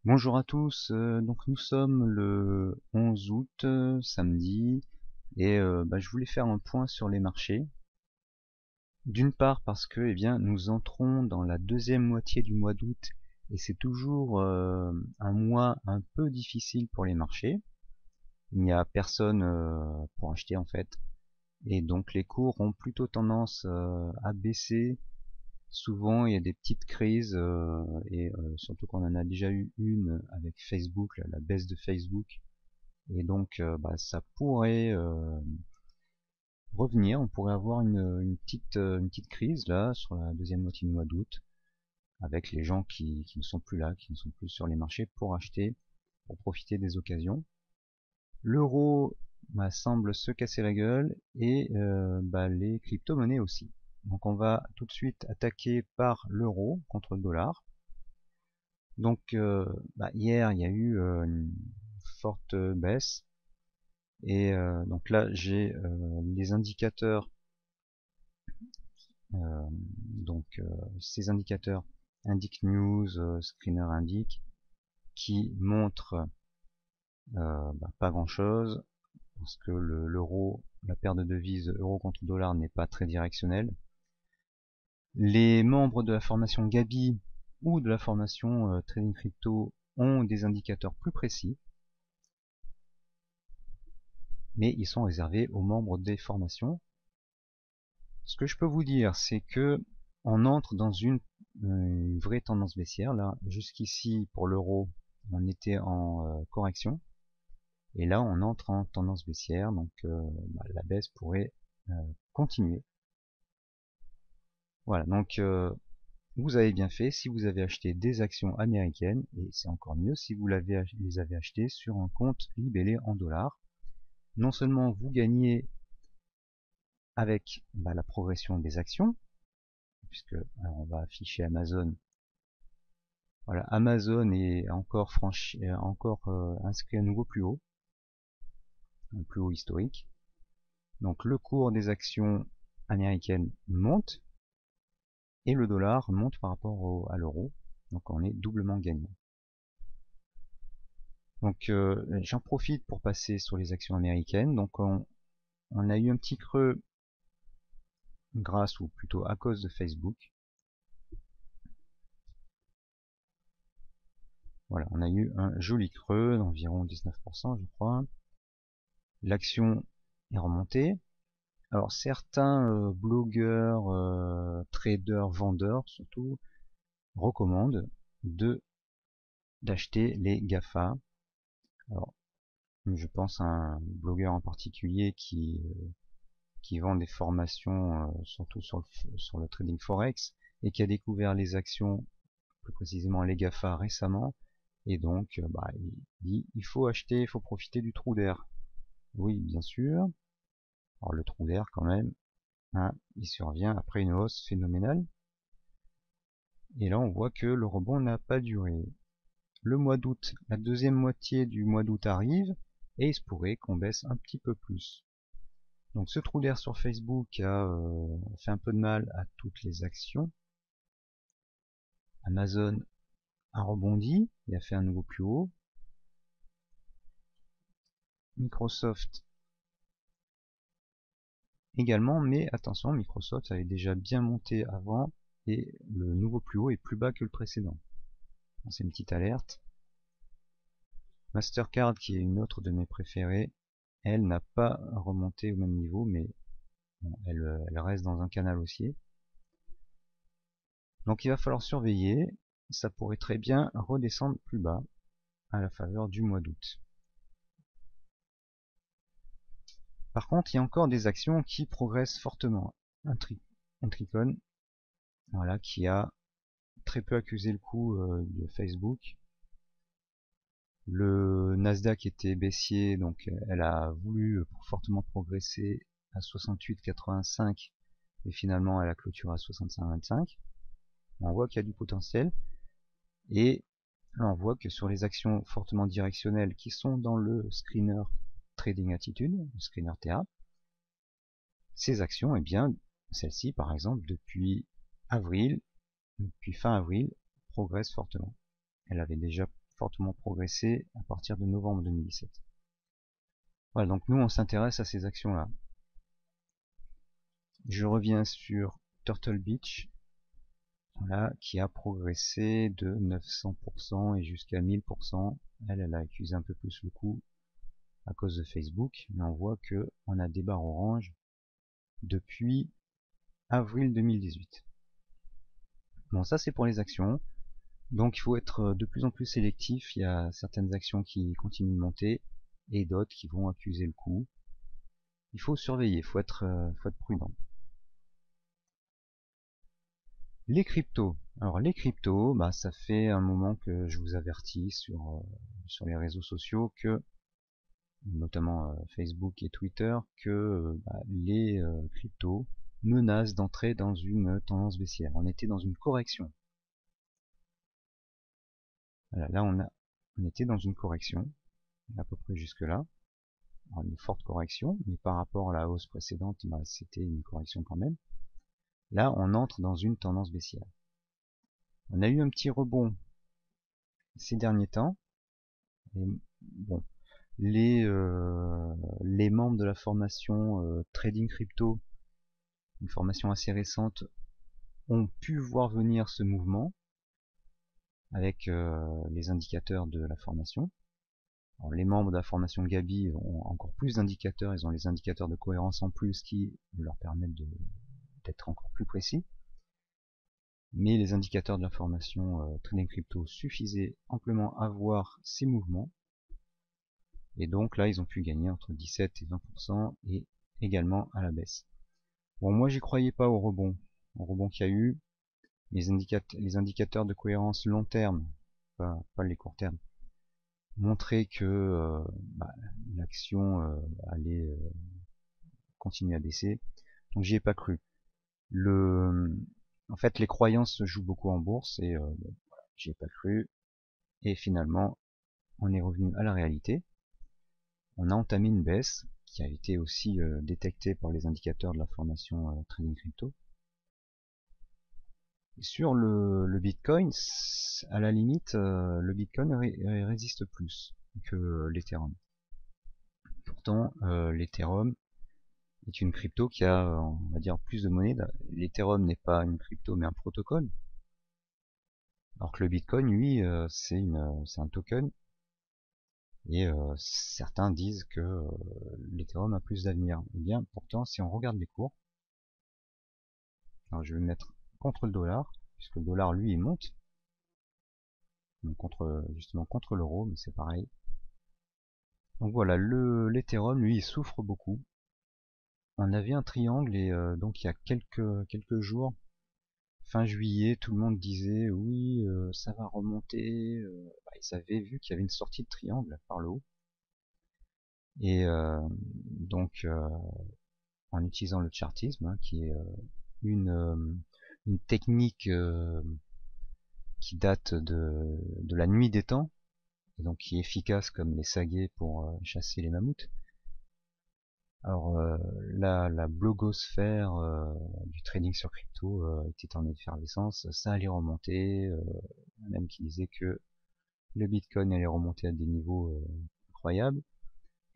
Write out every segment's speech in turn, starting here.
Bonjour à tous, donc nous sommes le 11 août, samedi, et je voulais faire un point sur les marchés. D'une part parce que nous entrons dans la deuxième moitié du mois d'août et c'est toujours un mois un peu difficile pour les marchés. Il n'y a personne pour acheter en fait, et donc les cours ont plutôt tendance à baisser. Souvent, il y a des petites crises, surtout qu'on en a déjà eu une avec Facebook, la baisse de Facebook. Et donc, ça pourrait revenir. On pourrait avoir une petite crise là sur la deuxième moitié du mois d'août, avec les gens qui ne sont plus là, qui ne sont plus sur les marchés pour acheter, pour profiter des occasions. L'euro semble se casser la gueule et les crypto-monnaies aussi. Donc on va tout de suite attaquer par l'euro contre le dollar. Donc hier il y a eu une forte baisse et donc là j'ai les indicateurs. Ces indicateurs indique news, screener indique, qui montrent pas grand chose parce que l'euro, la paire de devises euro contre dollar n'est pas très directionnelle. Les membres de la formation Gabi ou de la formation Trading Crypto ont des indicateurs plus précis, mais ils sont réservés aux membres des formations. Ce que je peux vous dire, c'est que on entre dans une vraie tendance baissière. Là, jusqu'ici, pour l'euro, on était en correction. Et là, on entre en tendance baissière, donc la baisse pourrait continuer. Voilà, donc vous avez bien fait si vous avez acheté des actions américaines, et c'est encore mieux si vous les avez achetées sur un compte libellé en dollars. Non seulement vous gagnez avec la progression des actions, puisque alors on va afficher Amazon. Voilà, Amazon est encore inscrit à nouveau plus haut, un plus haut historique. Donc le cours des actions américaines monte et le dollar monte par rapport à l'euro. Donc on est doublement gagnant. Donc j'en profite pour passer sur les actions américaines. Donc on a eu un petit creux grâce ou plutôt à cause de Facebook. Voilà, on a eu un joli creux d'environ 19% je crois. L'action est remontée. Alors certains blogueurs, traders, vendeurs surtout, recommandent d'acheter les GAFA. Alors je pense à un blogueur en particulier qui vend des formations surtout sur le trading forex et qui a découvert les actions, plus précisément les GAFA récemment, et donc il dit il faut acheter, il faut profiter du trou d'air. Oui, bien sûr. Alors le trou d'air quand même, hein, il survient après une hausse phénoménale. Et là on voit que le rebond n'a pas duré. Le mois d'août, la deuxième moitié du mois d'août arrive, et il se pourrait qu'on baisse un petit peu plus. Donc ce trou d'air sur Facebook a fait un peu de mal à toutes les actions. Amazon a rebondi, il a fait un nouveau plus haut. Microsoft également, mais attention, Microsoft avait déjà bien monté avant et le nouveau plus haut est plus bas que le précédent. C'est une petite alerte. Mastercard, qui est une autre de mes préférées, elle n'a pas remonté au même niveau, mais bon, elle reste dans un canal haussier. Donc il va falloir surveiller, ça pourrait très bien redescendre plus bas à la faveur du mois d'août. Par contre, il y a encore des actions qui progressent fortement. Un Tricon, voilà, qui a très peu accusé le coup de Facebook. Le Nasdaq était baissier, donc elle a voulu fortement progresser à 68,85 et finalement elle a clôturé à 65,25. On voit qu'il y a du potentiel et là on voit que sur les actions fortement directionnelles qui sont dans le screener Trading Attitude, le screener TA, ces actions, celle-ci par exemple, depuis fin avril, progressent fortement. Elle avait déjà fortement progressé à partir de novembre 2017. Voilà, donc nous on s'intéresse à ces actions-là. Je reviens sur Turtle Beach, voilà, qui a progressé de 900% et jusqu'à 1000%. Elle a accusé un peu plus le coup à cause de Facebook, mais on voit que on a des barres oranges depuis avril 2018. Bon, ça c'est pour les actions. Donc il faut être de plus en plus sélectif. Il y a certaines actions qui continuent de monter et d'autres qui vont accuser le coup. Il faut surveiller, faut être prudent. Les cryptos. Alors les cryptos, bah, ça fait un moment que je vous avertis sur les réseaux sociaux que, notamment Facebook et Twitter, que les cryptos menacent d'entrer dans une tendance baissière. On était dans une correction. Voilà, là on était dans une correction, à peu près jusque là. Alors, une forte correction, mais par rapport à la hausse précédente, bah, c'était une correction quand même. Là on entre dans une tendance baissière. On a eu un petit rebond ces derniers temps. Et, bon, les membres de la formation Trading Crypto, une formation assez récente, ont pu voir venir ce mouvement avec les indicateurs de la formation. Alors, les membres de la formation Gabi ont encore plus d'indicateurs, ils ont les indicateurs de cohérence en plus qui leur permettent d'être encore plus précis. Mais les indicateurs de la formation Trading Crypto suffisaient amplement à voir ces mouvements. Et donc là, ils ont pu gagner entre 17 et 20% et également à la baisse. Bon, moi, j'y croyais pas au rebond qu'il y a eu. Les indicateurs de cohérence long terme, pas les court terme, montraient que l'action allait continuer à baisser. Donc j'y ai pas cru. En fait, les croyances se jouent beaucoup en bourse et j'y ai pas cru. Et finalement, on est revenu à la réalité. On a entamé une baisse qui a été aussi détectée par les indicateurs de la formation Trading Crypto. Et sur le Bitcoin, à la limite, le Bitcoin résiste plus que l'Ethereum. Pourtant, l'Ethereum est une crypto qui a, on va dire, plus de monnaie. L'Ethereum n'est pas une crypto mais un protocole. Alors que le Bitcoin, lui, c'est un token. Et certains disent que l'Ethereum a plus d'avenir. Eh bien, pourtant, si on regarde les cours, alors je vais me mettre contre le dollar, puisque le dollar, lui, il monte. Donc justement contre l'euro, mais c'est pareil. Donc voilà, l'Ethereum, lui, il souffre beaucoup. On avait un triangle et donc il y a quelques jours, fin juillet, tout le monde disait oui, ça va remonter. Ils avaient vu qu'il y avait une sortie de triangle par le haut. Et donc en utilisant le chartisme, hein, qui est une technique qui date de la nuit des temps, et donc qui est efficace comme les saguets pour chasser les mammouths. Alors la blogosphère du trading sur crypto était en effervescence, ça allait remonter, même qui disait que le Bitcoin allait remonter à des niveaux incroyables.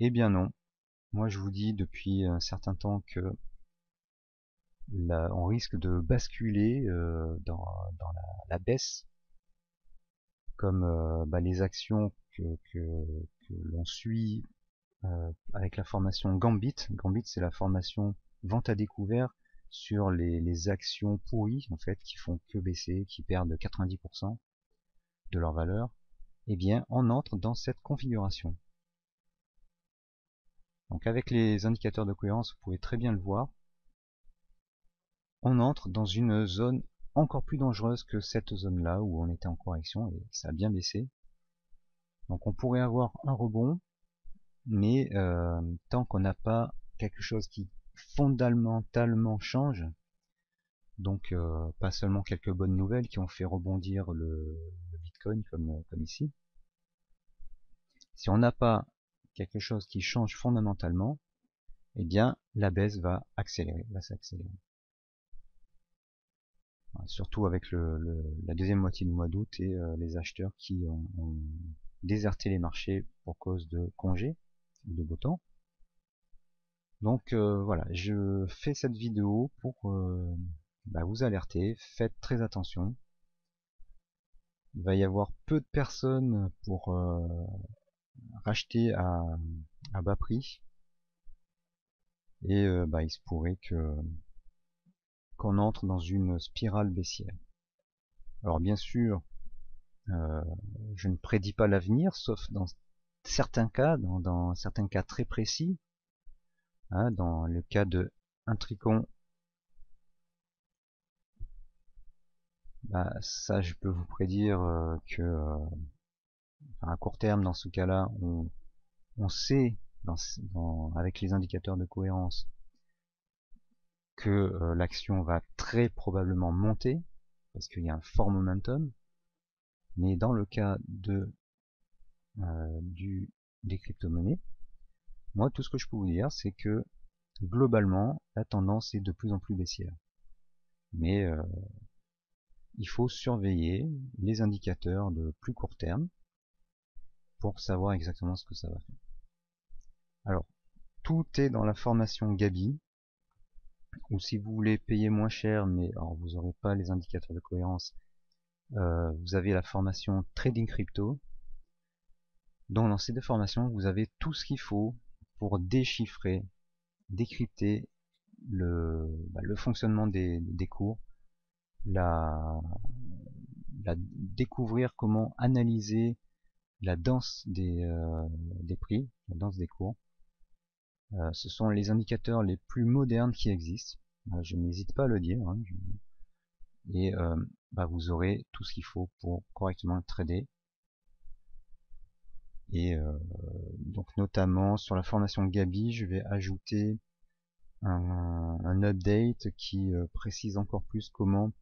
Eh bien non, moi je vous dis depuis un certain temps que on risque de basculer dans la baisse, comme les actions que l'on suit avec la formation Gambit. Gambit, c'est la formation vente à découvert sur les actions pourries, en fait, qui font que baisser, qui perdent 90% de leur valeur. Eh bien, on entre dans cette configuration. Donc avec les indicateurs de cohérence, vous pouvez très bien le voir. On entre dans une zone encore plus dangereuse que cette zone-là où on était en correction et ça a bien baissé. Donc on pourrait avoir un rebond, mais tant qu'on n'a pas quelque chose qui fondamentalement change, donc pas seulement quelques bonnes nouvelles qui ont fait rebondir le Bitcoin comme ici, si on n'a pas quelque chose qui change fondamentalement, eh bien la baisse va s'accélérer. surtout avec la deuxième moitié du mois d'août et les acheteurs qui ont déserté les marchés pour cause de congés ou de beau temps. Donc voilà, je fais cette vidéo pour vous alerter, faites très attention. Il va y avoir peu de personnes pour racheter à bas prix, et il se pourrait qu'on entre dans une spirale baissière. Alors bien sûr, je ne prédis pas l'avenir, sauf dans certains cas, dans certains cas très précis. Hein, dans le cas de Intricon, ça je peux vous prédire que à court terme, dans ce cas-là, on sait avec les indicateurs de cohérence que l'action va très probablement monter parce qu'il y a un fort momentum. Mais dans le cas des crypto-monnaies, moi tout ce que je peux vous dire, c'est que globalement la tendance est de plus en plus baissière. Mais il faut surveiller les indicateurs de plus court terme pour savoir exactement ce que ça va faire. Alors, tout est dans la formation Gabi, ou si vous voulez payer moins cher, mais alors vous n'aurez pas les indicateurs de cohérence, vous avez la formation Trading Crypto. Donc dans ces deux formations, vous avez tout ce qu'il faut pour déchiffrer, décrypter le fonctionnement des cours, découvrir comment analyser la danse des prix, la danse des cours. Ce sont les indicateurs les plus modernes qui existent. Je n'hésite pas à le dire. Hein, et vous aurez tout ce qu'il faut pour correctement trader. Et donc notamment sur la formation Gabi, je vais ajouter un update qui précise encore plus comment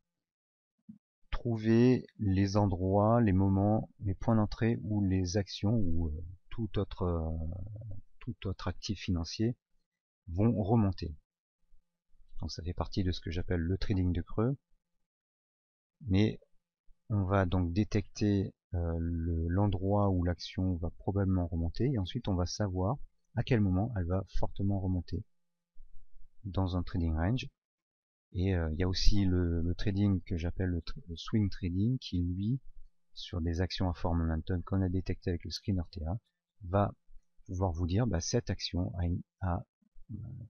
trouver les endroits, les moments, les points d'entrée où les actions ou tout autre actif financier vont remonter. Donc ça fait partie de ce que j'appelle le trading de creux. Mais on va donc détecter l'endroit où l'action va probablement remonter, et ensuite on va savoir à quel moment elle va fortement remonter dans un trading range. Et il y a aussi le trading que j'appelle le swing trading, qui lui, sur des actions à fort momentum qu'on a détecté avec le screen RTA, va pouvoir vous dire cette action a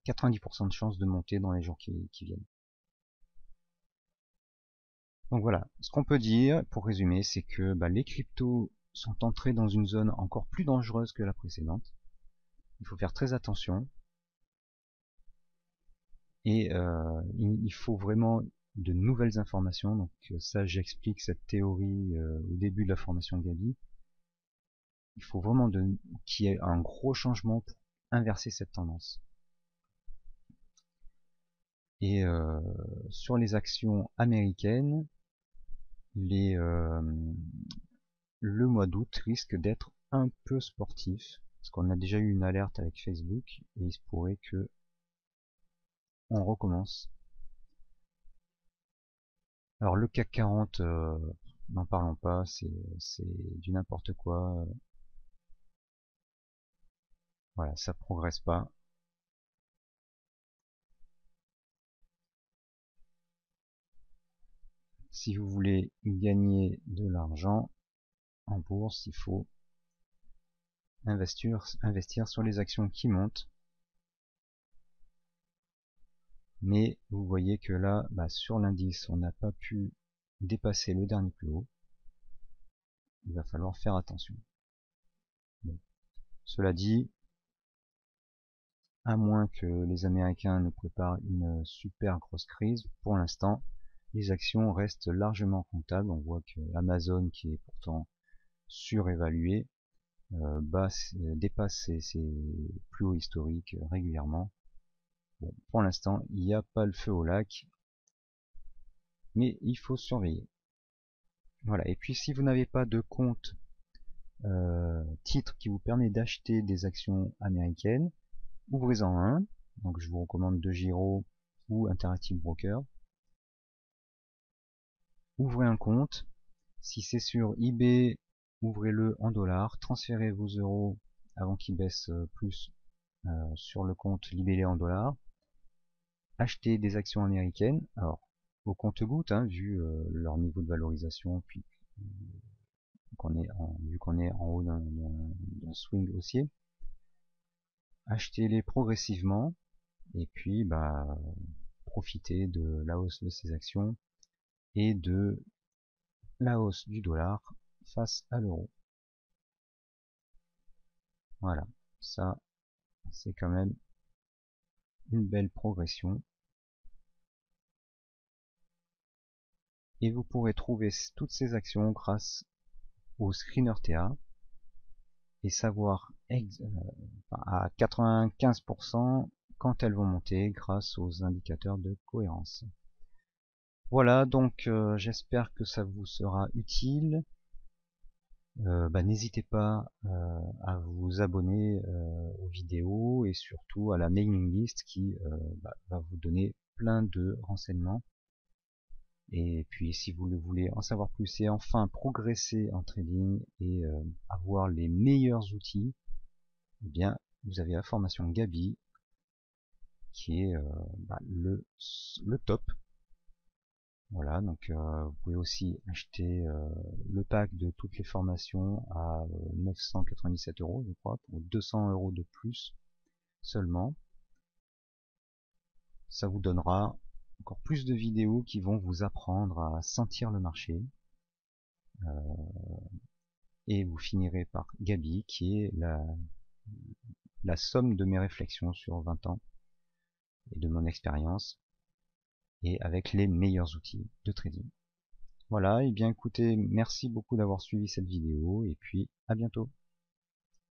90% de chances de monter dans les jours qui viennent. Donc voilà, ce qu'on peut dire pour résumer, c'est que les cryptos sont entrés dans une zone encore plus dangereuse que la précédente. Il faut faire très attention. Et il faut vraiment de nouvelles informations. Donc ça, j'explique cette théorie au début de la formation Gabi. Il faut vraiment qu'il y ait un gros changement pour inverser cette tendance. Et sur les actions américaines, le mois d'août risque d'être un peu sportif, parce qu'on a déjà eu une alerte avec Facebook, et il se pourrait que on recommence. Alors le CAC 40, n'en parlons pas, c'est du n'importe quoi. Voilà, ça progresse pas. Si vous voulez gagner de l'argent en bourse, il faut investir sur les actions qui montent. Mais vous voyez que là, sur l'indice, on n'a pas pu dépasser le dernier plus haut. Il va falloir faire attention. Bon. Cela dit, à moins que les Américains nous préparent une super grosse crise, pour l'instant, les actions restent largement rentables. On voit que Amazon, qui est pourtant surévalué, dépasse ses plus hauts historiques régulièrement. Bon, pour l'instant, il n'y a pas le feu au lac, mais il faut surveiller. Voilà. Et puis si vous n'avez pas de compte titre qui vous permet d'acheter des actions américaines, ouvrez-en un. Donc je vous recommande DeGiro ou Interactive Broker. ouvrez un compte. Si c'est sur eBay, ouvrez-le en dollars, transférez vos euros avant qu'ils baissent plus sur le compte libellé en dollars. Achetez des actions américaines, alors au compte-gouttes, hein, vu leur niveau de valorisation, puis vu qu'on est en haut d'un swing haussier. Achetez-les progressivement et puis profitez de la hausse de ces actions et de la hausse du dollar face à l'euro. Voilà, ça c'est quand même une belle progression. Et vous pourrez trouver toutes ces actions grâce au screener TA et savoir à 95% quand elles vont monter grâce aux indicateurs de cohérence. Voilà, donc j'espère que ça vous sera utile. N'hésitez pas à vous abonner aux vidéos et surtout à la mailing list qui va vous donner plein de renseignements. Et puis si vous le voulez en savoir plus et enfin progresser en trading et avoir les meilleurs outils, eh bien vous avez la formation Gabi qui est le top. Voilà, donc vous pouvez aussi acheter le pack de toutes les formations à 997 €, je crois, pour 200 € de plus seulement. Ça vous donnera encore plus de vidéos qui vont vous apprendre à sentir le marché. Et vous finirez par Gabi, qui est la somme de mes réflexions sur 20 ans et de mon expérience, et avec les meilleurs outils de trading. Voilà, et bien écoutez, merci beaucoup d'avoir suivi cette vidéo, et puis à bientôt.